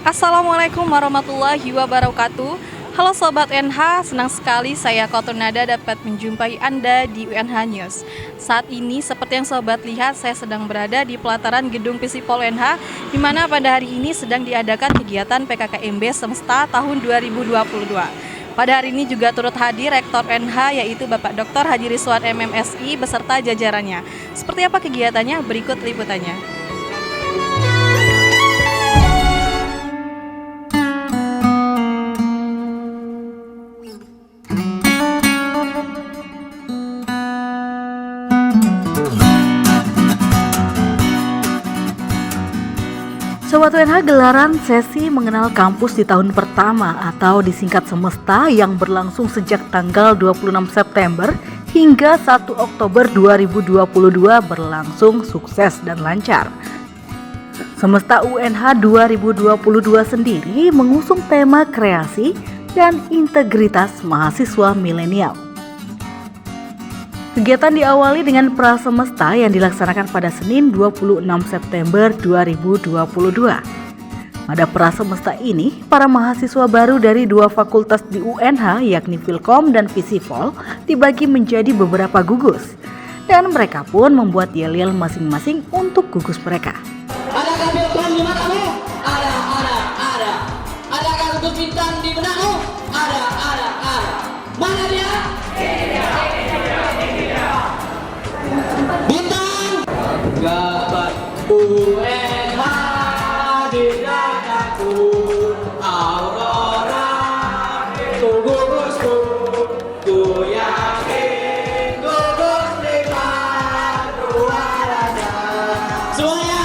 Assalamualaikum warahmatullahi wabarakatuh. Halo Sobat UNH, senang sekali saya Kotunada dapat menjumpai Anda di UNH News. Saat ini seperti yang Sobat lihat, saya sedang berada di pelataran gedung Visipol UNH, di mana pada hari ini sedang diadakan kegiatan PKKMB Semesta tahun 2022. Pada hari ini juga turut hadir Rektor UNH yaitu Bapak Dr. Haji Rizwan MMSI beserta jajarannya. Seperti apa kegiatannya? Berikut liputannya. Sobat UNH, gelaran sesi mengenal kampus di tahun pertama atau disingkat Semesta yang berlangsung sejak tanggal 26 September hingga 1 Oktober 2022 berlangsung sukses dan lancar. Semesta UNH 2022 sendiri mengusung tema kreasi dan integritas mahasiswa milenial. Kegiatan diawali dengan prasemesta yang dilaksanakan pada Senin 26 September 2022. Pada prasemesta ini, para mahasiswa baru dari dua fakultas di UNH yakni Filkom dan Visipol dibagi menjadi beberapa gugus. Dan mereka pun membuat yel-yel masing-masing untuk gugus mereka. Adakah Filkom di matamu? Ada. Adakah gugus bintang di benakmu? Ada. Mana dia? Bintang Gabat UNH di dadaku, Aurora ku gugusku, ku yakin gugus nikmat ruangannya. Semuanya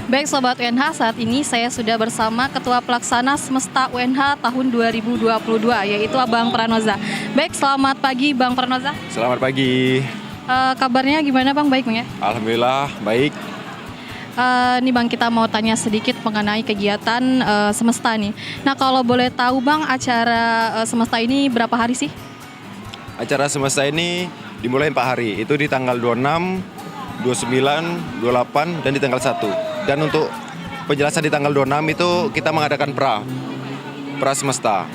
Baik Sobat UNH, saat ini saya sudah bersama Ketua Pelaksana Semesta UNH tahun 2022 yaitu Abang Pranoza. Baik, selamat pagi Bang Pranoza. Selamat pagi. Kabarnya gimana Bang? Baik Bang ya? Alhamdulillah baik. Nih Bang, kita mau tanya sedikit mengenai kegiatan Semesta nih. Nah kalau boleh tahu Bang, acara Semesta ini berapa hari sih? Acara Semesta ini dimulai 4 hari. Itu di tanggal 26, 29, 28 dan di tanggal 1. Dan untuk penjelasan di tanggal 26 itu kita mengadakan pra semesta.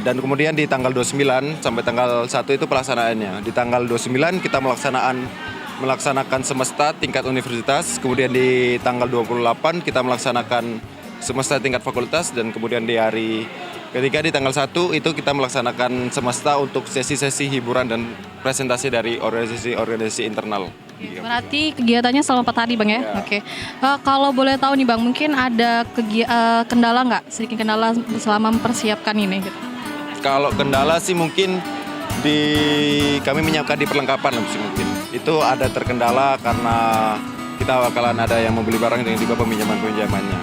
Dan kemudian di tanggal 29 sampai tanggal 1 itu pelaksanaannya. Di tanggal 29 kita melaksanakan semesta tingkat universitas. Kemudian di tanggal 28 kita melaksanakan semesta tingkat fakultas. Dan kemudian di hari ketiga di tanggal 1 itu kita melaksanakan semesta untuk sesi-sesi hiburan dan presentasi dari organisasi internal. Berarti kegiatannya selama 4 hari Bang ya? Ya. Oke. Kalau boleh tahu nih Bang, mungkin ada kendala nggak? Sedikit kendala selama mempersiapkan ini gitu. Kalau kendala sih mungkin kami menyiapkan di perlengkapan sih mungkin. Itu ada terkendala karena kita bakalan ada yang membeli barang dan juga peminjamannya.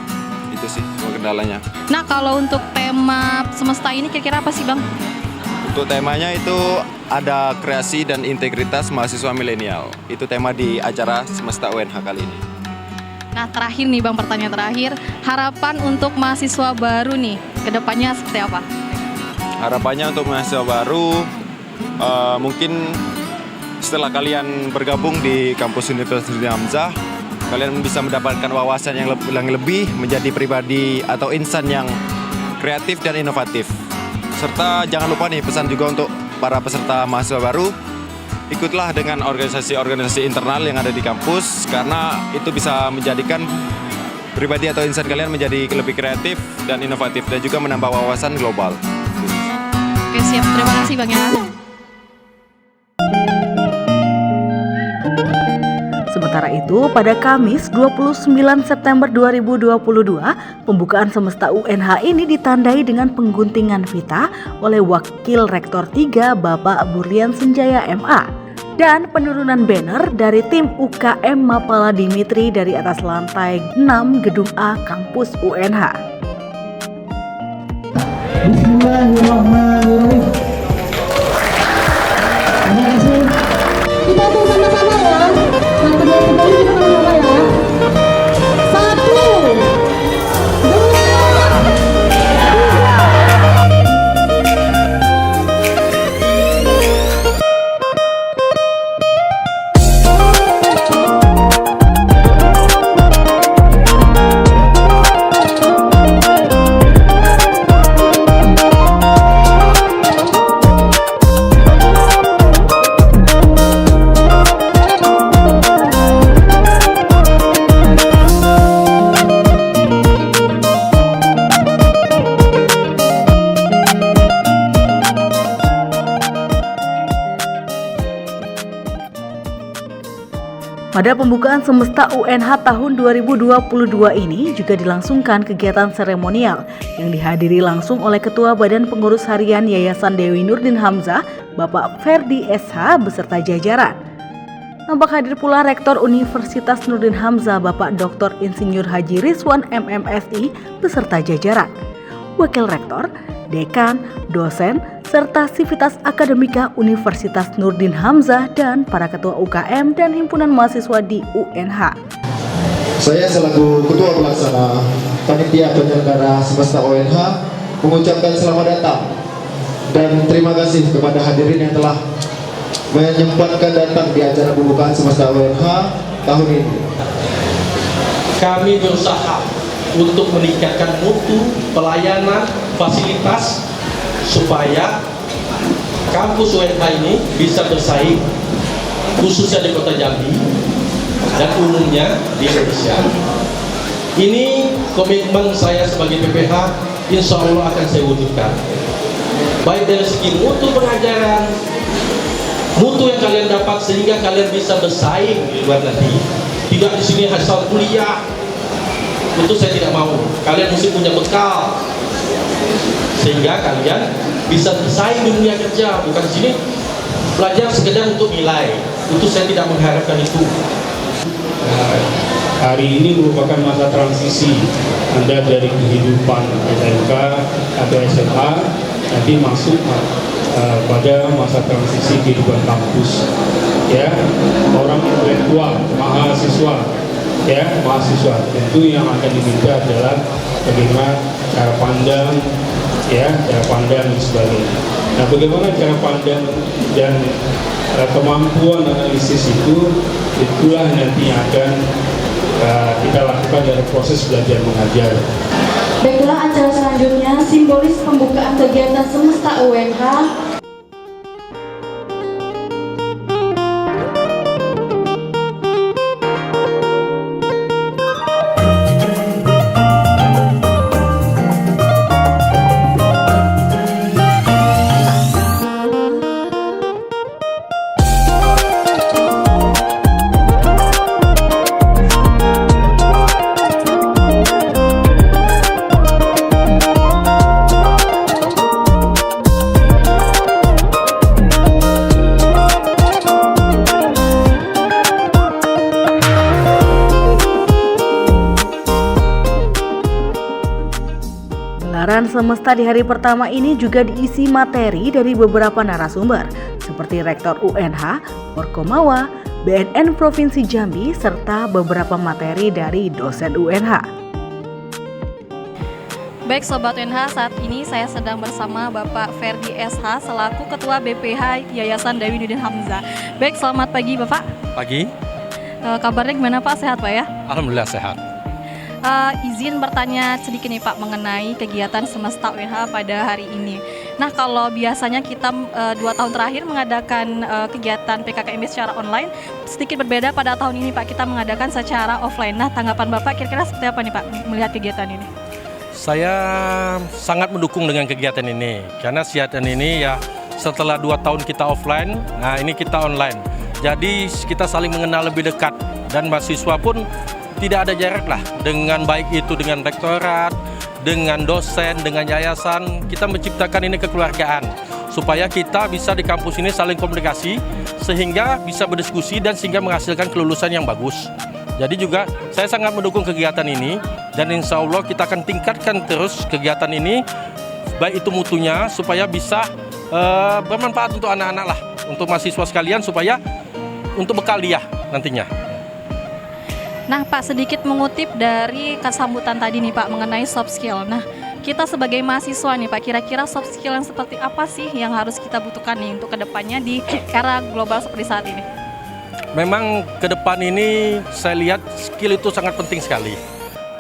Itu sih kendalanya. Nah kalau untuk tema semesta ini kira-kira apa sih Bang? Untuk temanya itu ada kreasi dan integritas mahasiswa milenial. Itu tema di acara Semesta UNH kali ini. Nah terakhir nih Bang, pertanyaan terakhir, harapan untuk mahasiswa baru nih kedepannya seperti apa? Harapannya untuk mahasiswa baru mungkin setelah kalian bergabung di kampus Universitas Hamzah, kalian bisa mendapatkan wawasan yang lebih, menjadi pribadi atau insan yang kreatif dan inovatif. Serta jangan lupa nih pesan juga untuk para peserta mahasiswa baru, ikutlah dengan organisasi-organisasi internal yang ada di kampus karena itu bisa menjadikan pribadi atau insan kalian menjadi lebih kreatif dan inovatif dan juga menambah wawasan global. Oke siap, terima kasih Bang ya. Sementara itu, pada Kamis 29 September 2022, pembukaan Semesta UNH ini ditandai dengan pengguntingan vita oleh Wakil Rektor 3 Bapak Burlian Senjaya MA dan penurunan banner dari tim UKM Mapala Dimitri dari atas lantai 6 Gedung A Kampus UNH. Bismillahirrahmanirrahim. Terima kasih. Kita tuh sama-sama ya. Yang kedua-kedua kita sama-sama ya. 1, 2, 3. Pada pembukaan semesta UNH tahun 2022 ini juga dilangsungkan kegiatan seremonial yang dihadiri langsung oleh Ketua Badan Pengurus Harian Yayasan Dewi Nurdin Hamzah, Bapak Ferdi SH beserta jajaran. Nampak hadir pula Rektor Universitas Nurdin Hamzah, Bapak Dr. Insinyur Haji Rizwan MMSI beserta jajaran. Wakil Rektor, Dekan, dosen, serta Sivitas Akademika Universitas Nurdin Hamzah dan para ketua UKM dan himpunan mahasiswa di UNH. Saya selaku Ketua Pelaksana Panitia Penyelenggara Semesta UNH mengucapkan selamat datang dan terima kasih kepada hadirin yang telah menyempatkan datang di acara pembukaan Semesta UNH tahun ini. Kami berusaha untuk meningkatkan mutu pelayanan fasilitas supaya kampus UNH ini bisa bersaing khususnya di Kota Jambi dan umumnya di Indonesia. Ini komitmen saya sebagai PPH, insya Allah akan saya wujudkan. Baik dari segi mutu pengajaran, mutu yang kalian dapat sehingga kalian bisa bersaing di luar nanti. Tidak di sini hasil kuliah, itu saya tidak mau. Kalian mesti punya bekal sehingga kalian bisa bersaing di dunia kerja, bukan di sini belajar sekedar untuk nilai. Itu saya tidak mengharapkan itu. Hari ini merupakan masa transisi Anda dari kehidupan SMK atau SMA nanti masuk pada masa transisi kehidupan kampus. Ya, orang intelektual, mahasiswa. Ya, mahasiswa tentu yang akan diminta adalah bagaimana cara pandang, ya, cara pandang dan sebagainya. Nah, bagaimana cara pandang dan kemampuan analisis itulah nanti yang akan kita lakukan dari proses belajar mengajar. Baiklah, acara selanjutnya simbolis pembukaan kegiatan Semesta UNH. Gelaran Semesta di hari pertama ini juga diisi materi dari beberapa narasumber seperti Rektor UNH, Forkomawa, BNN Provinsi Jambi, serta beberapa materi dari dosen UNH. Baik Sobat UNH, saat ini saya sedang bersama Bapak Ferdi SH selaku Ketua BPH Yayasan Dewi Nurdin Hamzah. Baik, selamat pagi Bapak. Pagi. Kabarnya gimana Pak? Sehat Pak ya? Alhamdulillah sehat. Izin bertanya sedikit nih Pak mengenai kegiatan Semesta UNH pada hari ini. Nah, kalau biasanya kita 2 tahun terakhir mengadakan kegiatan PKKMB secara online, sedikit berbeda pada tahun ini Pak, kita mengadakan secara offline. Nah, tanggapan Bapak kira-kira seperti apa nih Pak melihat kegiatan ini? Saya sangat mendukung dengan kegiatan ini karena kegiatan ini ya setelah 2 tahun kita offline, nah ini kita online. Jadi kita saling mengenal lebih dekat dan mahasiswa pun tidak ada jarak lah, dengan baik itu dengan rektorat, dengan dosen, dengan yayasan. Kita menciptakan ini kekeluargaan supaya kita bisa di kampus ini saling komunikasi sehingga bisa berdiskusi dan sehingga menghasilkan kelulusan yang bagus. Jadi juga saya sangat mendukung kegiatan ini dan insya Allah kita akan tingkatkan terus kegiatan ini baik itu mutunya supaya bisa bermanfaat untuk anak-anak lah, untuk mahasiswa sekalian supaya untuk bekal dia nantinya. Nah Pak, sedikit mengutip dari sambutan tadi nih Pak mengenai soft skill. Nah, kita sebagai mahasiswa nih Pak, kira-kira soft skill yang seperti apa sih yang harus kita butuhkan nih untuk kedepannya di era global seperti saat ini? Memang ke depan ini saya lihat skill itu sangat penting sekali.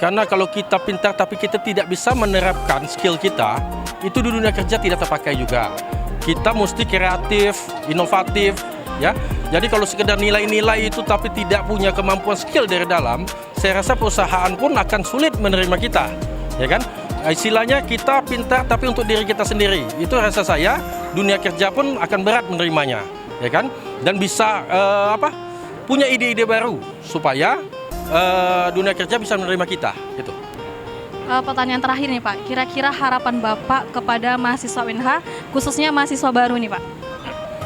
Karena kalau kita pintar tapi kita tidak bisa menerapkan skill kita, itu di dunia kerja tidak terpakai juga. Kita mesti kreatif, inovatif, ya. Jadi kalau sekedar nilai-nilai itu tapi tidak punya kemampuan skill dari dalam, saya rasa perusahaan pun akan sulit menerima kita, ya kan? Istilahnya kita pintar tapi untuk diri kita sendiri. Itu rasa saya dunia kerja pun akan berat menerimanya, ya kan? Dan bisa punya ide-ide baru supaya dunia kerja bisa menerima kita. Gitu. Pertanyaan terakhir nih Pak, kira-kira harapan Bapak kepada mahasiswa UNH, khususnya mahasiswa baru nih Pak?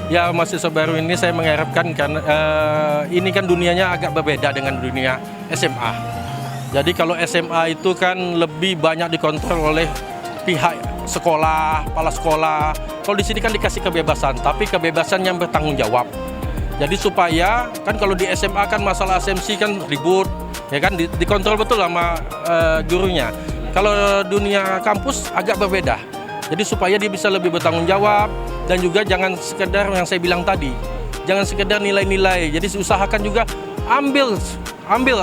Ya, mahasiswa baru ini saya mengharapkan karena ini kan dunianya agak berbeda dengan dunia SMA. Jadi kalau SMA itu kan lebih banyak dikontrol oleh pihak sekolah, kepala sekolah. Kalau di sini kan dikasih kebebasan, tapi kebebasan yang bertanggung jawab. Jadi supaya kan kalau di SMA kan masalah ASMC kan ribut, ya kan dikontrol betul sama gurunya. Kalau dunia kampus agak berbeda. Jadi supaya dia bisa lebih bertanggung jawab dan juga jangan sekedar yang saya bilang tadi, jangan sekedar nilai-nilai. Jadi usahakan juga ambil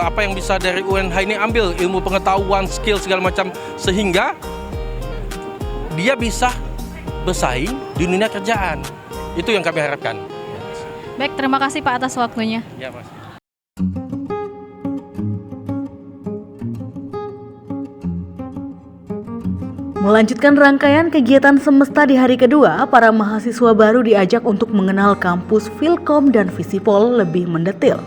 apa yang bisa dari UNH ini, ambil ilmu pengetahuan, skill segala macam sehingga dia bisa bersaing di dunia kerjaan. Itu yang kami harapkan. Baik, terima kasih Pak atas waktunya. Ya, Mas. Melanjutkan rangkaian kegiatan semesta di hari kedua, para mahasiswa baru diajak untuk mengenal kampus Filkom dan Visipol lebih mendetil.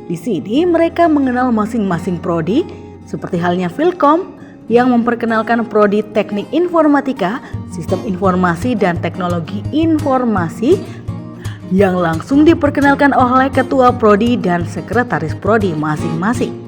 Di sini mereka mengenal masing-masing prodi, seperti halnya Filkom yang memperkenalkan prodi Teknik Informatika, Sistem Informasi dan Teknologi Informasi yang langsung diperkenalkan oleh ketua prodi dan sekretaris prodi masing-masing.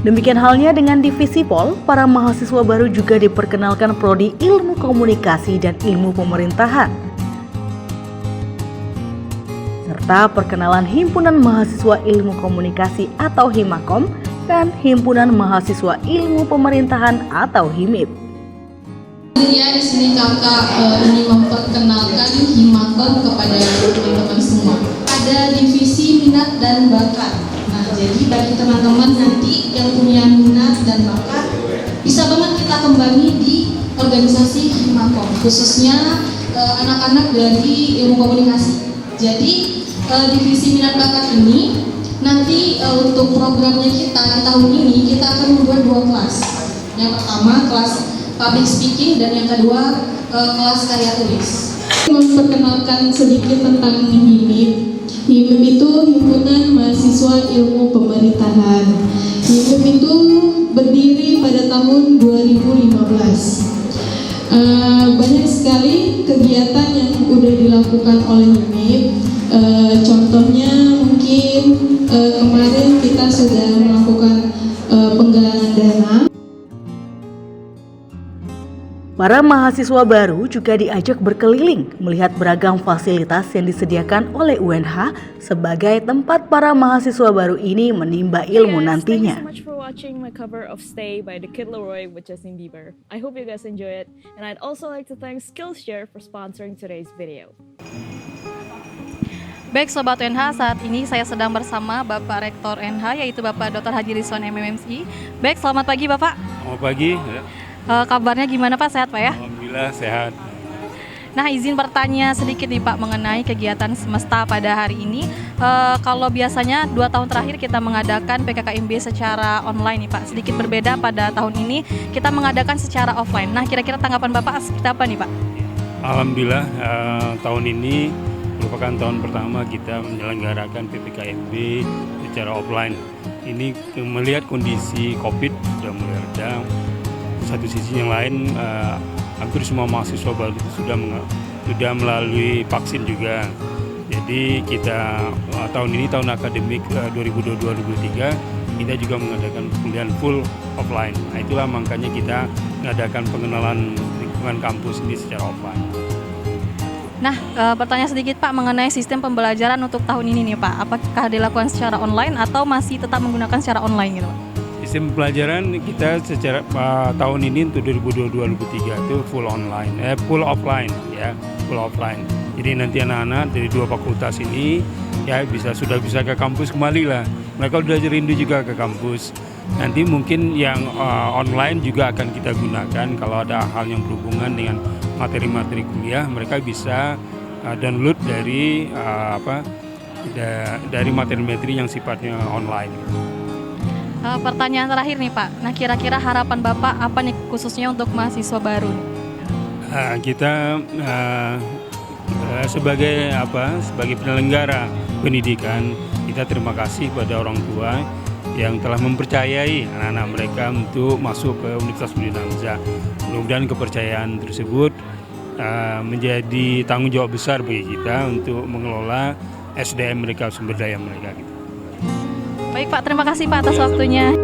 Demikian halnya dengan di Visipol, para mahasiswa baru juga diperkenalkan prodi Ilmu Komunikasi dan Ilmu Pemerintahan, serta perkenalan Himpunan Mahasiswa Ilmu Komunikasi atau Himakom dan Himpunan Mahasiswa Ilmu Pemerintahan atau HIMIP. Ya, di sini kakak ini memperkenalkan Himakom kepada teman-teman semua. Ada divisi minat dan bakat. Nah, jadi bagi teman-teman nanti yang punya minat dan bakat, bisa banget kita kembali di organisasi Himakom, khususnya anak-anak dari ilmu komunikasi. Jadi divisi minat bakat ini nanti untuk programnya kita di tahun ini kita akan membuat 2 kelas. Yang pertama kelas public speaking dan yang kedua kelas karya tulis. Memperkenalkan sedikit tentang HIMIP. HIMIP itu Himpunan Mahasiswa Ilmu Pemerintahan. HIMIP itu berdiri pada tahun 2015. Banyak sekali kegiatan yang sudah dilakukan oleh HIMIP. Contohnya mungkin kemarin kita sudah melakukan penggalangan dana. Para mahasiswa baru juga diajak berkeliling melihat beragam fasilitas yang disediakan oleh UNH sebagai tempat para mahasiswa baru ini menimba ilmu nantinya. Thank you so much for watching my cover of Stay by The Kid Laroi with Justin Bieber. I hope you guys enjoy it, and I'd also like to thank Skillshare for sponsoring today's video. Baik Sobat UNH, saat ini saya sedang bersama Bapak Rektor UNH yaitu Bapak Dr. Haji Rizwan MMMSI. Baik, selamat pagi Bapak. Selamat pagi. Ya. Kabarnya gimana Pak, sehat Pak ya? Alhamdulillah sehat. Nah, izin bertanya sedikit nih Pak mengenai kegiatan semesta pada hari ini. Kalau biasanya 2 tahun terakhir kita mengadakan PKKMB secara online nih Pak. Sedikit berbeda pada tahun ini kita mengadakan secara offline. Nah, kira-kira tanggapan Bapak seperti apa nih Pak? Alhamdulillah tahun ini merupakan tahun pertama kita menyelenggarakan PPKMB secara offline. Ini melihat kondisi COVID sudah mulai reda. Satu sisi yang lain hampir semua mahasiswa baru itu sudah melalui vaksin juga. Jadi kita tahun ini tahun akademik 2022-2023 kita juga mengadakan kuliah full offline. Nah, itulah makanya kita mengadakan pengenalan lingkungan kampus ini secara offline. Nah, bertanya sedikit Pak mengenai sistem pembelajaran untuk tahun ini nih Pak. Apakah dilakukan secara online atau masih tetap menggunakan secara online gitu Pak? Sistem pelajaran kita secara tahun ini untuk 2022-2023 itu full offline ya, full offline. Jadi nanti anak-anak dari 2 fakultas ini ya sudah bisa ke kampus kembali lah. Mereka sudah rindu juga ke kampus. Nanti mungkin yang online juga akan kita gunakan kalau ada hal yang berhubungan dengan materi-materi kuliah, mereka bisa download dari dari materi-materi yang sifatnya online. Pertanyaan terakhir nih Pak, nah kira-kira harapan Bapak apa nih khususnya untuk mahasiswa baru? Kita sebagai penyelenggara pendidikan, kita terima kasih pada orang tua yang telah mempercayai anak-anak mereka untuk masuk ke Universitas Nurdin Hamzah. Mudah-mudahan kepercayaan tersebut menjadi tanggung jawab besar bagi kita untuk mengelola SDM mereka, sumber daya mereka. Baik Pak, terima kasih Pak atas waktunya.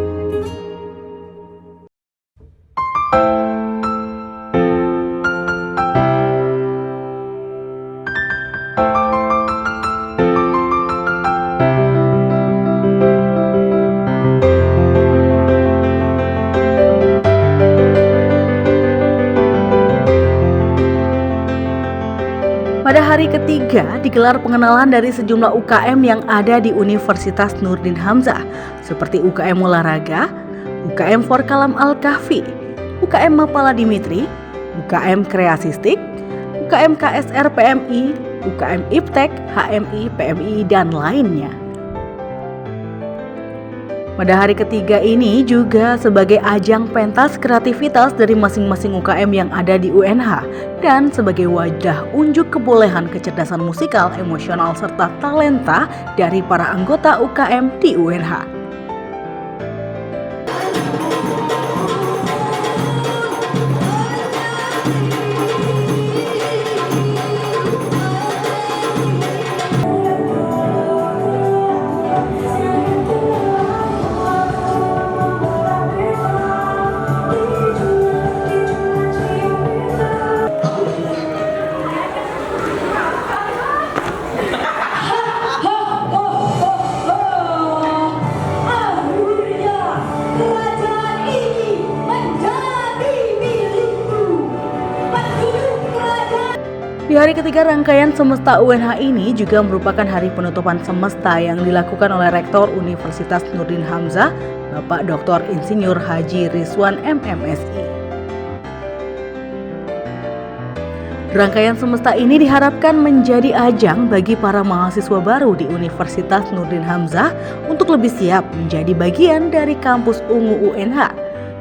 Pada hari ketiga digelar pengenalan dari sejumlah UKM yang ada di Universitas Nurdin Hamzah seperti UKM Olahraga, UKM Forkalam Al-Kahfi, UKM Mapala Dimitri, UKM Kreasistik, UKM KSR PMI, UKM Iptek, HMI, PMI, dan lainnya. Pada hari ketiga ini juga sebagai ajang pentas kreativitas dari masing-masing UKM yang ada di UNH dan sebagai wadah unjuk kebolehan kecerdasan musikal, emosional, serta talenta dari para anggota UKM di UNH. Di hari ketiga rangkaian semesta UNH ini juga merupakan hari penutupan semesta yang dilakukan oleh Rektor Universitas Nurdin Hamzah, Bapak Dr. Insinyur Haji Rizwan MMSI. Rangkaian semesta ini diharapkan menjadi ajang bagi para mahasiswa baru di Universitas Nurdin Hamzah untuk lebih siap menjadi bagian dari kampus ungu UNH,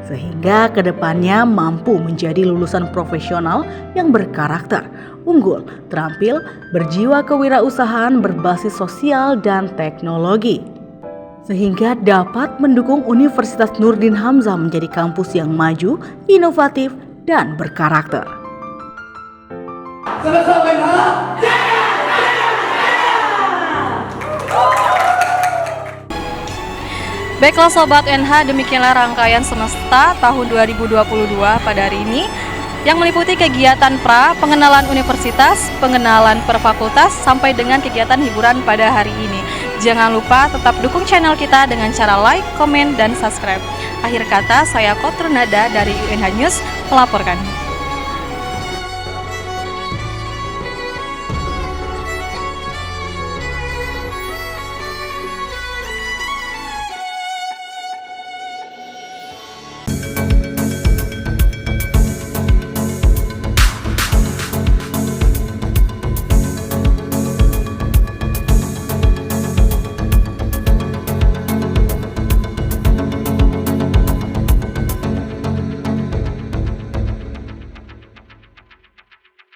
sehingga kedepannya mampu menjadi lulusan profesional yang berkarakter, unggul, terampil, berjiwa kewirausahaan berbasis sosial dan teknologi, sehingga dapat mendukung Universitas Nurdin Hamzah menjadi kampus yang maju, inovatif, dan berkarakter. Baiklah Sobat UNH, demikianlah rangkaian semesta tahun 2022 pada hari ini yang meliputi kegiatan pra, pengenalan universitas, pengenalan per fakultas, sampai dengan kegiatan hiburan pada hari ini. Jangan lupa tetap dukung channel kita dengan cara like, komen, dan subscribe. Akhir kata, saya Kotrunada dari UNH News melaporkan.